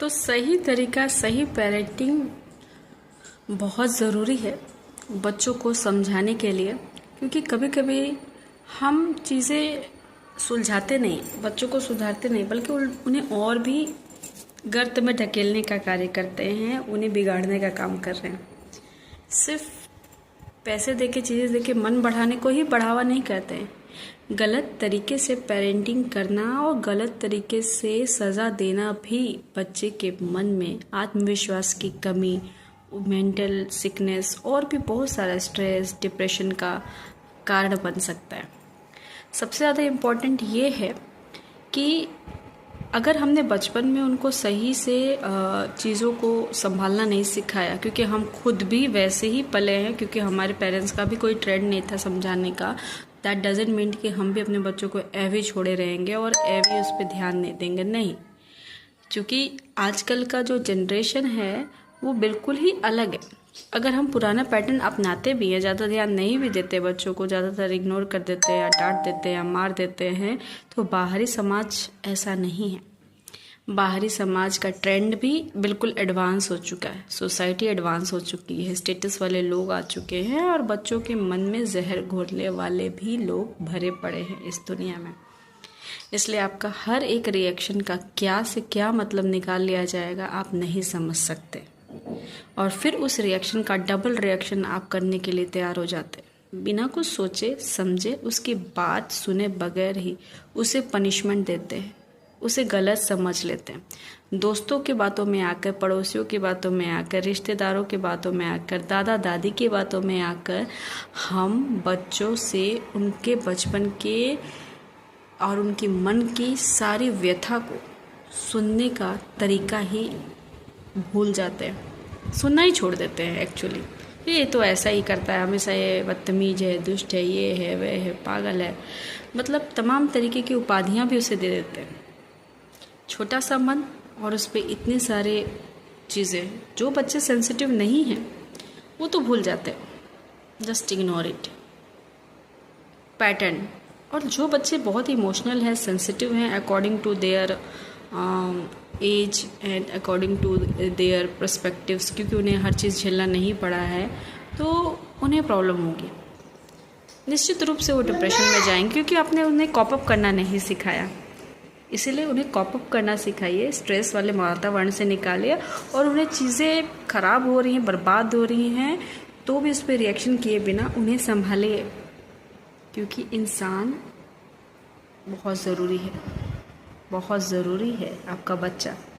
तो सही तरीका, सही पेरेंटिंग बहुत ज़रूरी है बच्चों को समझाने के लिए, क्योंकि कभी कभी हम चीज़ें सुलझाते नहीं, बच्चों को सुधारते नहीं, बल्कि उन्हें और भी गर्त में ढकेलने का कार्य करते हैं, उन्हें बिगाड़ने का काम कर रहे हैं। सिर्फ पैसे देके, चीज़ें देके मन बढ़ाने को ही बढ़ावा नहीं कहते हैं। गलत तरीके से पेरेंटिंग करना और गलत तरीके से सज़ा देना भी बच्चे के मन में आत्मविश्वास की कमी, मेंटल सिकनेस और भी बहुत सारा स्ट्रेस, डिप्रेशन का कारण बन सकता है। सबसे ज़्यादा इम्पोर्टेंट ये है कि अगर हमने बचपन में उनको सही से चीज़ों को संभालना नहीं सिखाया, क्योंकि हम खुद भी वैसे ही पले हैं, क्योंकि हमारे पेरेंट्स का भी कोई ट्रेंड नहीं था समझाने का, दैट डजेंट मीन कि हम भी अपने बच्चों को ऐवे छोड़े रहेंगे और ऐवे उस पर ध्यान नहीं देंगे, नहीं। क्योंकि आजकल का जो जनरेशन है वो बिल्कुल ही अलग है। अगर हम पुराना पैटर्न अपनाते भी हैं, ज़्यादा ध्यान नहीं भी देते, बच्चों को ज़्यादातर इग्नोर कर देते हैं या डांट देते हैं या मार देते हैं, तो बाहरी समाज ऐसा नहीं है। बाहरी समाज का ट्रेंड भी बिल्कुल एडवांस हो चुका है, सोसाइटी एडवांस हो चुकी है, स्टेटस वाले लोग आ चुके हैं और बच्चों के मन में जहर घोलने वाले भी लोग भरे पड़े हैं इस दुनिया में। इसलिए आपका हर एक रिएक्शन का क्या से क्या मतलब निकाल लिया जाएगा, आप नहीं समझ सकते, और फिर उस रिएक्शन का डबल रिएक्शन आप करने के लिए तैयार हो जाते, बिना कुछ सोचे समझे, उसकी बात सुने बगैर ही उसे पनिशमेंट देते हैं, उसे गलत समझ लेते हैं। दोस्तों की बातों में आकर, पड़ोसियों की बातों में आकर, रिश्तेदारों की बातों में आकर, दादा दादी की बातों में आकर हम बच्चों से उनके बचपन के और उनकी मन की सारी व्यथा को सुनने का तरीका ही भूल जाते हैं, सुनना ही छोड़ देते हैं। एक्चुअली ये तो ऐसा ही करता है, हमेशा ये बदतमीज है, दुष्ट है, ये है, वह है, पागल है, मतलब तमाम तरीके की उपाधियां भी उसे दे देते हैं। छोटा सा मन और उस पर इतने सारे चीज़ें, जो बच्चे सेंसिटिव नहीं हैं वो तो भूल जाते हैं, जस्ट इग्नोर इट पैटर्न। और जो बच्चे बहुत इमोशनल हैं, सेंसिटिव हैं, according to their age and according to their perspectives, क्योंकि उन्हें हर चीज़ झेलना नहीं पड़ा है, तो उन्हें प्रॉब्लम होगी, निश्चित रूप से वो डिप्रेशन में जाएंगे, क्योंकि आपने उन्हें कॉप अप करना नहीं सिखाया। इसीलिए उन्हें कॉप अप करना सिखाइए, स्ट्रेस वाले वातावरण से निकालिए, और उन्हें चीज़ें खराब हो रही हैं, बर्बाद हो रही हैं, तो भी उस पर रिएक्शन किए बिना उन्हें संभालिए, क्योंकि इंसान बहुत ज़रूरी है, बहुत ज़रूरी है आपका बच्चा।